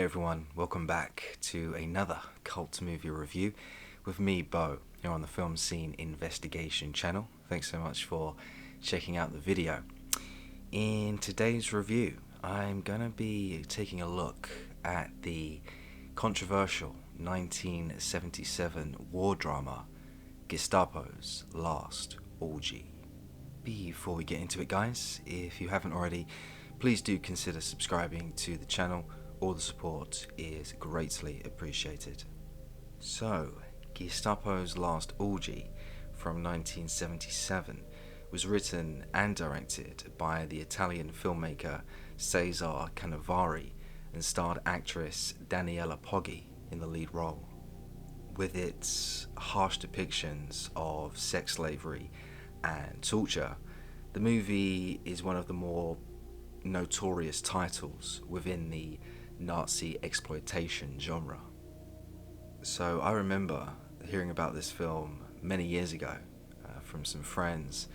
everyone, welcome back to another cult movie review with me, Bo, here on the Film Scene Investigation channel. Thanks so much for checking out the video. In today's review, I'm going to be taking a look at the controversial 1977 war drama, Gestapo's Last Orgy. Before we get into it, guys, if you haven't already, please do consider subscribing to the channel. All the support is greatly appreciated. So, Gestapo's Last Orgy from 1977 was written and directed by the Italian filmmaker Cesare Cannavaro and starred actress Daniela Poggi in the lead role. With its harsh depictions of sex slavery and torture, the movie is one of the more notorious titles within the Nazi exploitation genre. So I remember hearing about this film many years ago from some friends,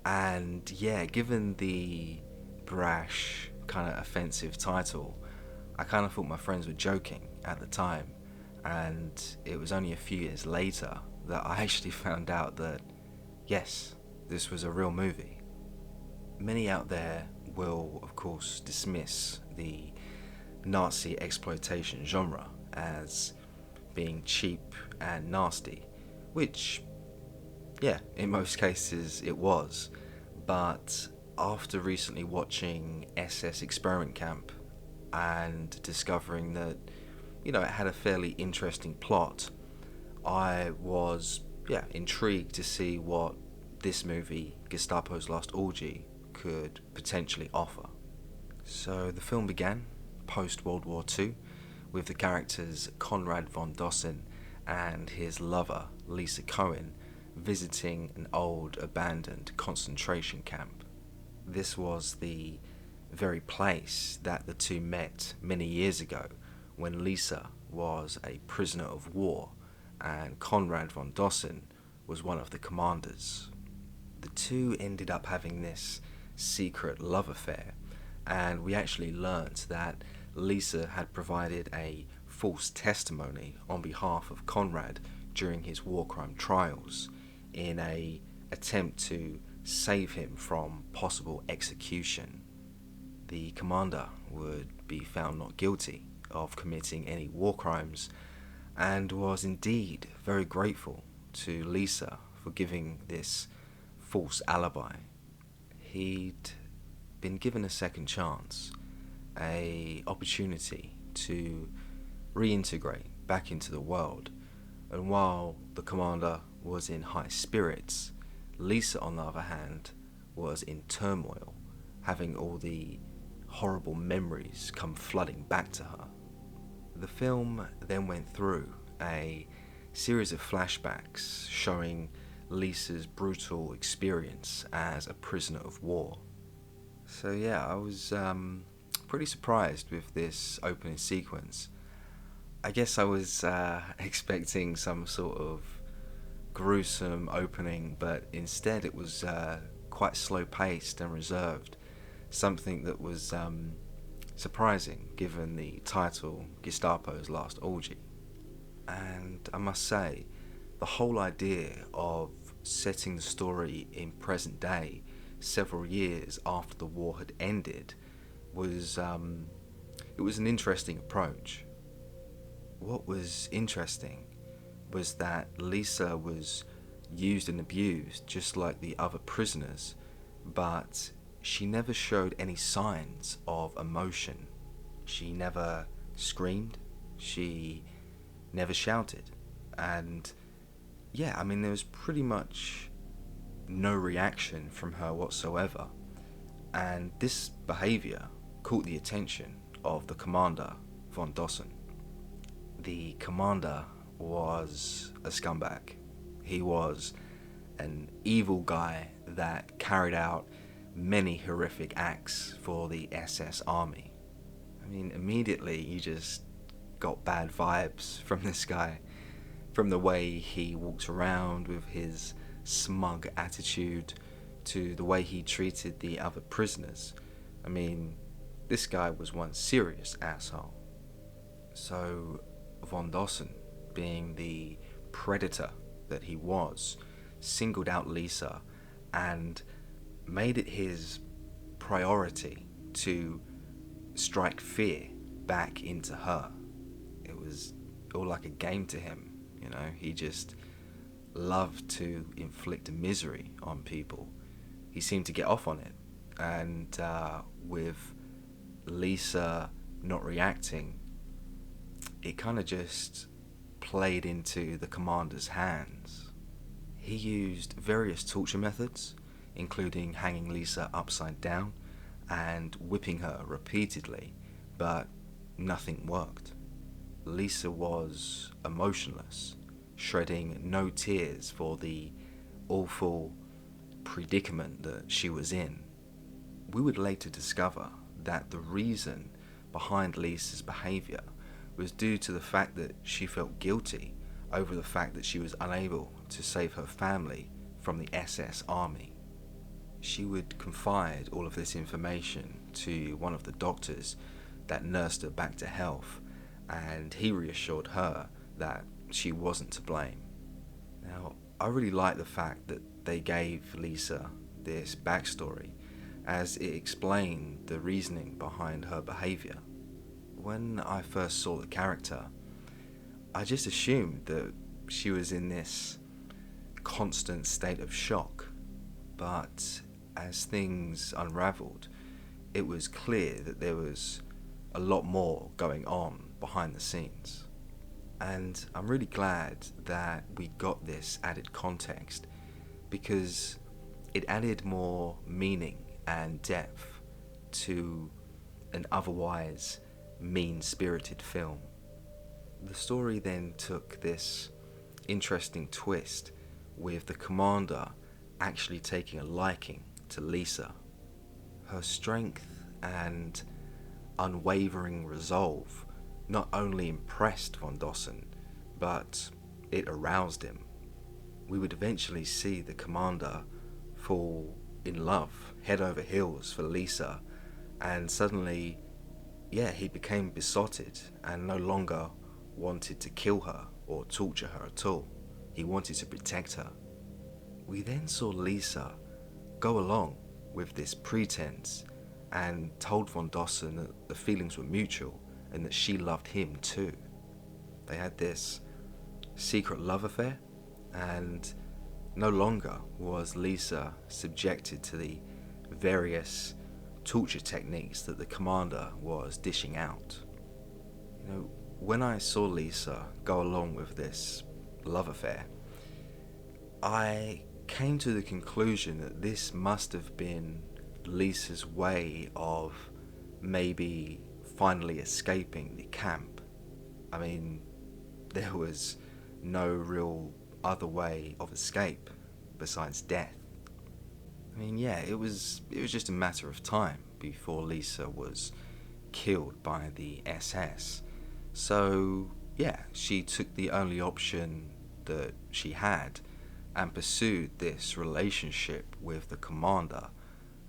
and yeah, given the brash, kind of offensive title, I kind of thought my friends were joking at the time, and it was only a few years later that I actually found out that yes, this was a real movie. Many out there will of course dismiss the Nazi exploitation genre as being cheap and nasty, which, yeah, in most cases it was. But after recently watching SS Experiment Camp and discovering that, it had a fairly interesting plot, I was, intrigued to see what this movie, Gestapo's Last Orgy, could potentially offer. So the film began post-World War II with the characters Konrad von Dossen and his lover Lisa Cohen visiting an old abandoned concentration camp. This was the very place that the two met many years ago when Lisa was a prisoner of war and Konrad von Dossen was one of the commanders. The two ended up having this secret love affair, and we actually learnt that Lisa had provided a false testimony on behalf of Konrad during his war crime trials in an attempt to save him from possible execution. The commander would be found not guilty of committing any war crimes and was indeed very grateful to Lisa for giving this false alibi. He'd been given a second chance, an opportunity to reintegrate back into the world, and while the commander was in high spirits, Lisa, on the other hand, was in turmoil, having all the horrible memories come flooding back to her. The film then went through a series of flashbacks showing Lisa's brutal experience as a prisoner of war. So yeah, I was pretty surprised with this opening sequence. I guess I was expecting some sort of gruesome opening, but instead it was quite slow-paced and reserved, something that was surprising given the title Gestapo's Last Orgy. And I must say, the whole idea of setting the story in present day several years after the war had ended was it was an interesting approach. What was interesting was that Lisa was used and abused just like the other prisoners, but she never showed any signs of emotion. She never screamed, she never shouted, and yeah, I mean, there was pretty much no reaction from her whatsoever, and this behaviour caught the attention of the commander, von Dossen. The commander was a scumbag. He was an evil guy that carried out many horrific acts for the SS army. I mean, immediately you just got bad vibes from this guy, from the way he walked around with his smug attitude to the way he treated the other prisoners. I mean, this guy was one serious asshole. So von Dossen, being the predator that he was, singled out Lisa and made it his priority to strike fear back into her. It was all like a game to him, you know. He just loved to inflict misery on people. He seemed to get off on it, and with Lisa not reacting, it kind of just played into the commander's hands. He used various torture methods, including hanging Lisa upside down and whipping her repeatedly, but nothing worked. Lisa was emotionless, shedding no tears for the awful predicament that she was in. We would later discover that the reason behind Lisa's behaviour was due to the fact that she felt guilty over the fact that she was unable to save her family from the SS army. She would confide all of this information to one of the doctors that nursed her back to health, and he reassured her that she wasn't to blame. Now, I really like the fact that they gave Lisa this backstory, as it explained the reasoning behind her behaviour. When I first saw the character, I just assumed that she was in this constant state of shock, but as things unravelled, it was clear that there was a lot more going on behind the scenes. And I'm really glad that we got this added context, because it added more meaning and depth to an otherwise mean-spirited film. The story then took this interesting twist, with the commander actually taking a liking to Lisa. Her strength and unwavering resolve not only impressed von Dossen, but it aroused him. We would eventually see the commander fall in love, head over heels for Lisa, and suddenly, he became besotted and no longer wanted to kill her or torture her at all. He wanted to protect her. We then saw Lisa go along with this pretense and told von Dossen that the feelings were mutual and that she loved him too. They had this secret love affair, and no longer was Lisa subjected to the various torture techniques that the commander was dishing out. You know, when I saw Lisa go along with this love affair, I came to the conclusion that this must have been Lisa's way of maybe finally escaping the camp. I mean, there was no real other way of escape besides death. I mean, it was just a matter of time before Lisa was killed by the SS. So, she took the only option that she had and pursued this relationship with the commander.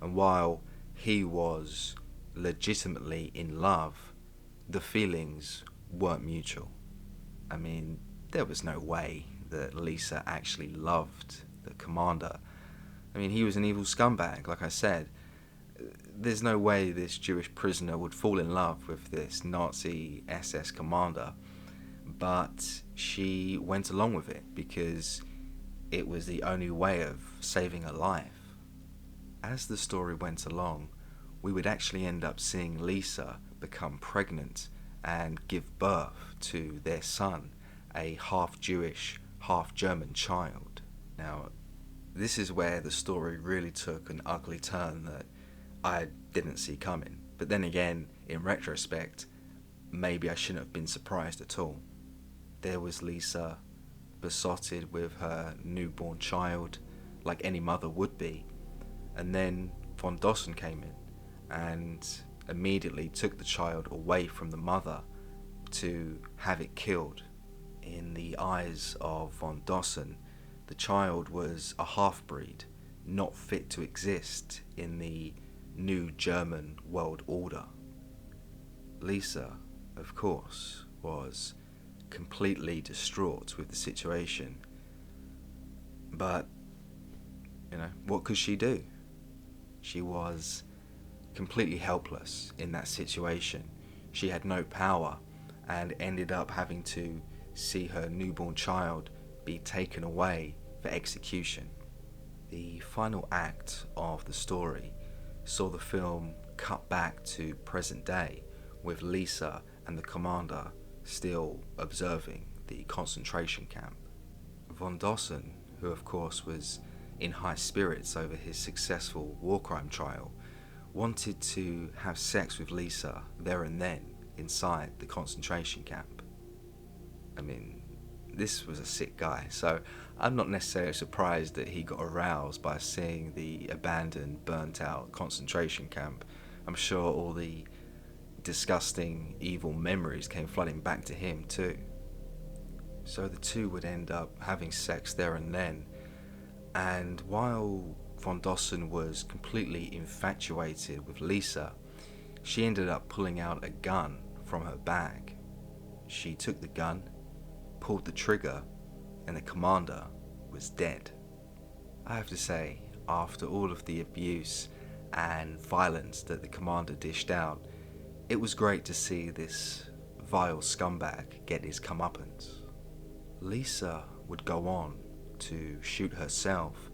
And while he was legitimately in love, the feelings weren't mutual. I mean, there was no way that Lisa actually loved the commander. I mean, he was an evil scumbag, like I said. There's no way this Jewish prisoner would fall in love with this Nazi SS commander, but she went along with it because it was the only way of saving her life. As the story went along, we would actually end up seeing Lisa become pregnant and give birth to their son, a half-Jewish, half-German child. Now, this is where the story really took an ugly turn that I didn't see coming. But then again, in retrospect, maybe I shouldn't have been surprised at all. There was Lisa, besotted with her newborn child, like any mother would be. And then von Dossen came in and immediately took the child away from the mother to have it killed. In the eyes of von Dossen, the child was a half-breed, not fit to exist in the new German world order. Lisa, of course, was completely distraught with the situation. But, what could she do? She was completely helpless in that situation. She had no power and ended up having to see her newborn child be taken away for execution. The final act of the story saw the film cut back to present day, with Lisa and the commander still observing the concentration camp. Von Dossen, who of course was in high spirits over his successful war crime trial, wanted to have sex with Lisa there and then inside the concentration camp. I mean, this was a sick guy, so I'm not necessarily surprised that he got aroused by seeing the abandoned, burnt out concentration camp. I'm sure all the disgusting, evil memories came flooding back to him too. So the two would end up having sex there and then, and while Von Dossen was completely infatuated with Lisa, she ended up pulling out a gun from her bag. She took the gun, pulled the trigger, and the commander was dead. I have to say, after all of the abuse and violence that the commander dished out, it was great to see this vile scumbag get his comeuppance. Lisa would go on to shoot herself,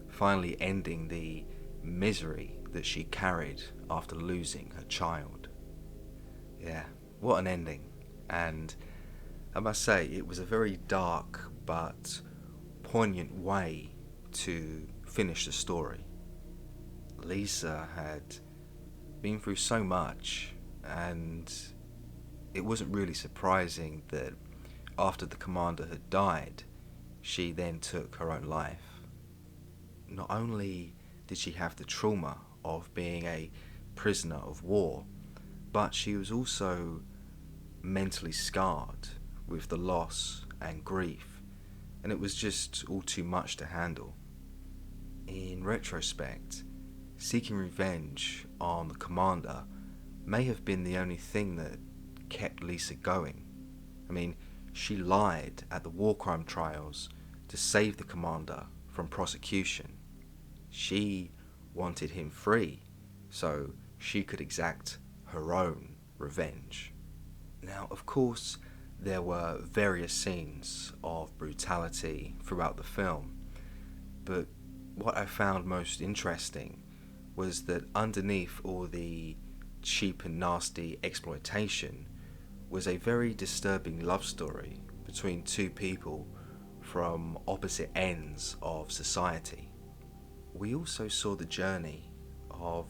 finally ending the misery that she carried after losing her child. Yeah, what an ending. And I must say, it was a very dark but poignant way to finish the story. Lisa had been through so much, and it wasn't really surprising that after the commander had died, she then took her own life. Not only did she have the trauma of being a prisoner of war, but she was also mentally scarred with the loss and grief, and it was just all too much to handle. In retrospect, seeking revenge on the commander may have been the only thing that kept Lisa going. I mean, she lied at the war crime trials to save the commander from prosecution. She wanted him free so she could exact her own revenge. Now, of course, there were various scenes of brutality throughout the film, but what I found most interesting was that underneath all the cheap and nasty exploitation was a very disturbing love story between two people from opposite ends of society. We also saw the journey of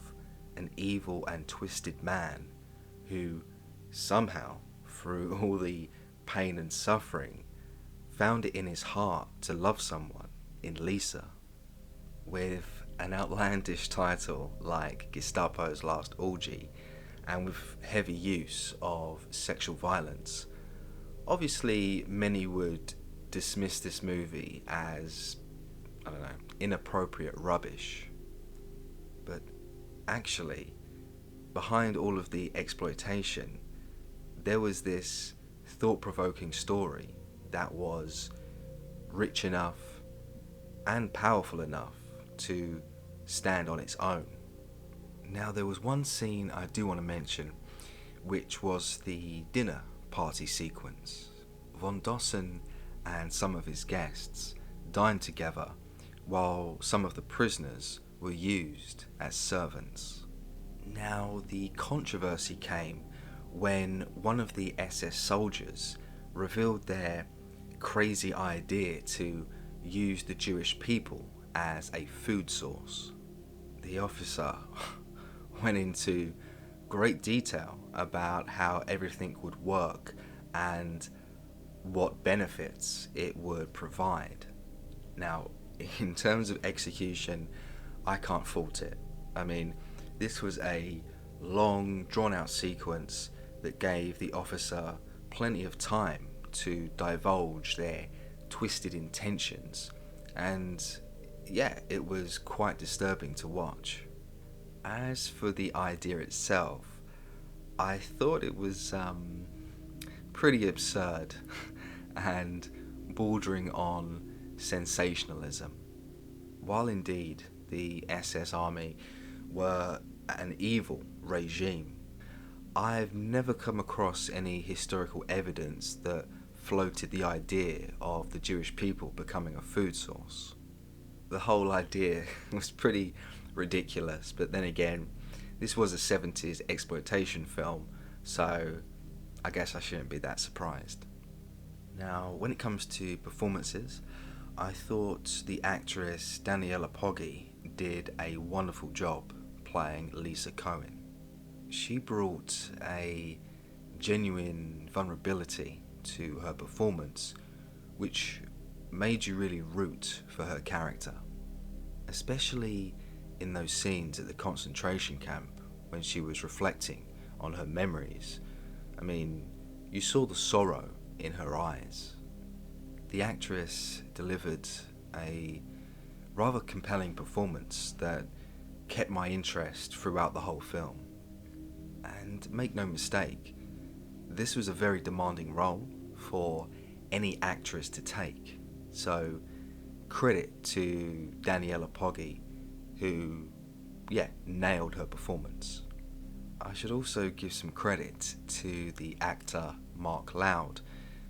an evil and twisted man who somehow, through all the pain and suffering, found it in his heart to love someone in Lisa. With an outlandish title like Gestapo's Last Orgy, and with heavy use of sexual violence, obviously many would dismiss this movie as, inappropriate rubbish. But actually, behind all of the exploitation, there was this thought-provoking story that was rich enough and powerful enough to stand on its own. Now, there was one scene I do want to mention, which was the dinner party sequence. Von Dossen and some of his guests dined together while some of the prisoners were used as servants. Now, the controversy came when one of the SS soldiers revealed their crazy idea to use the Jewish people as a food source. The officer went into great detail about how everything would work and what benefits it would provide. Now, in terms of execution, I can't fault it. I mean, this was a long, drawn-out sequence that gave the officer plenty of time to divulge their twisted intentions, and yeah, it was quite disturbing to watch. As for the idea itself, I thought it was pretty absurd and bordering on sensationalism. While indeed the SS Army were an evil regime, I've never come across any historical evidence that floated the idea of the Jewish people becoming a food source. The whole idea was pretty ridiculous, but then again, this was a 70s exploitation film, so I guess I shouldn't be that surprised. Now, when it comes to performances, I thought the actress Daniela Poggi did a wonderful job playing Lisa Cohen. She brought a genuine vulnerability to her performance, which made you really root for her character, especially in those scenes at the concentration camp when she was reflecting on her memories. I mean, you saw the sorrow in her eyes. The actress delivered a rather compelling performance that kept my interest throughout the whole film. And make no mistake, this was a very demanding role for any actress to take. So, credit to Daniela Poggi, who, nailed her performance. I should also give some credit to the actor Mark Loud,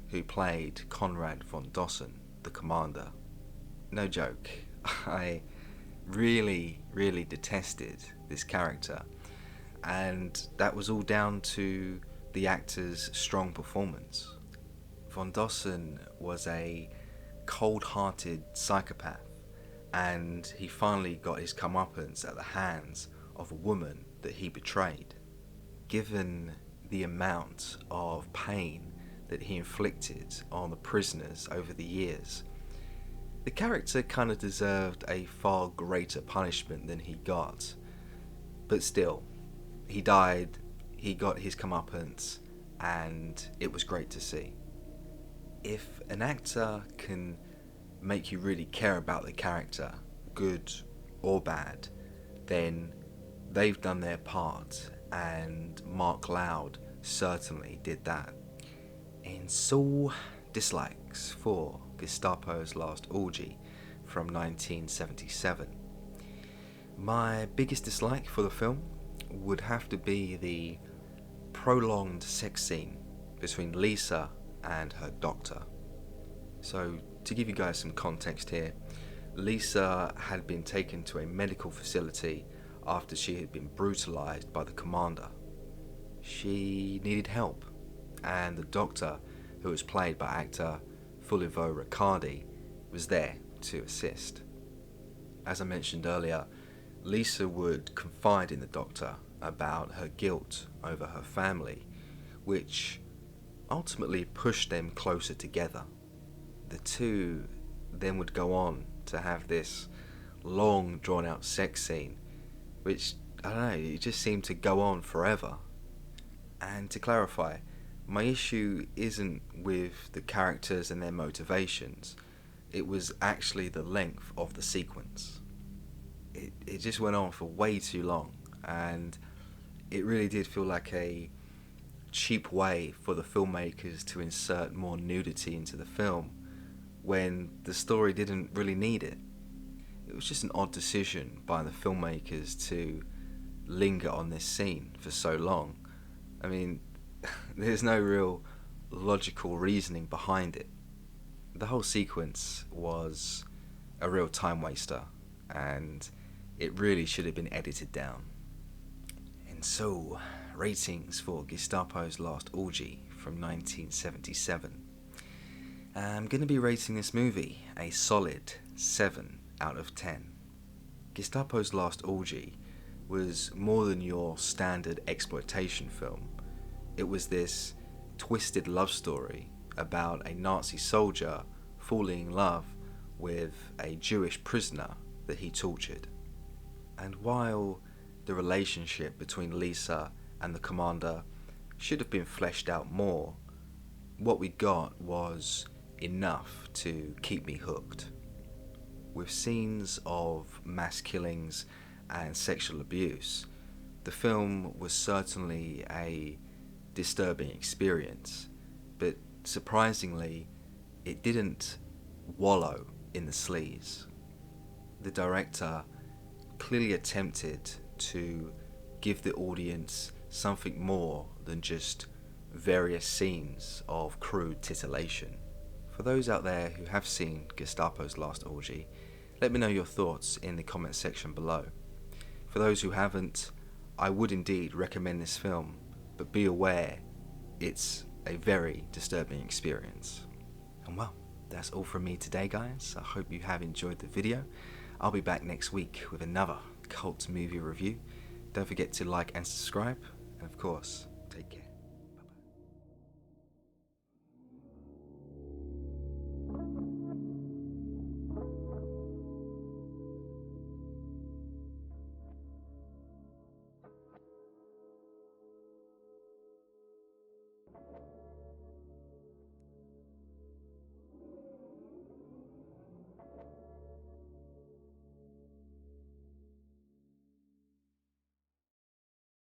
who played Conrad von Dossen, the commander. No joke, I really detested this character, and that was all down to the actor's strong performance. Von Dossen was a cold-hearted psychopath, and he finally got his comeuppance at the hands of a woman that he betrayed. Given the amount of pain that he inflicted on the prisoners over the years, the character kind of deserved a far greater punishment than he got. But still, he died, he got his comeuppance, and it was great to see. If an actor can make you really care about the character, good or bad, then they've done their part, and Mark Loud certainly did that. And so, dislikes for Gestapo's Last Orgy from 1977. My biggest dislike for the film would have to be the prolonged sex scene between Lisa and her doctor. So, to give you guys some context here, Lisa had been taken to a medical facility after she had been brutalized by the commander. She needed help, and the doctor, who was played by actor Fulvio Riccardi, was there to assist. As I mentioned earlier, Lisa would confide in the doctor about her guilt over her family, which ultimately pushed them closer together. The two then would go on to have this long drawn out sex scene, which, I don't know, it just seemed to go on forever. And to clarify, my issue isn't with the characters and their motivations, it was actually the length of the sequence. It just went on for way too long, and it really did feel like a cheap way for the filmmakers to insert more nudity into the film when the story didn't really need it. It was just an odd decision by the filmmakers to linger on this scene for so long. I mean, there's no real logical reasoning behind it. The whole sequence was a real time waster, and it really should have been edited down. And so, ratings for Gestapo's Last Orgy from 1977. I'm going to be rating this movie a solid 7 out of 10. Gestapo's Last Orgy was more than your standard exploitation film. It was this twisted love story about a Nazi soldier falling in love with a Jewish prisoner that he tortured. And while the relationship between Lisa and the commander should have been fleshed out more, what we got was enough to keep me hooked. With scenes of mass killings and sexual abuse, the film was certainly a disturbing experience, but surprisingly, it didn't wallow in the sleaze. The director clearly attempted to give the audience something more than just various scenes of crude titillation. For those out there who have seen Gestapo's Last Orgy, let me know your thoughts in the comment section below. For those who haven't, I would indeed recommend this film, but be aware it's a very disturbing experience. And well, that's all from me today, guys. I hope you have enjoyed the video. I'll be back next week with another cult movie review. Don't forget to like and subscribe, and of course, take care.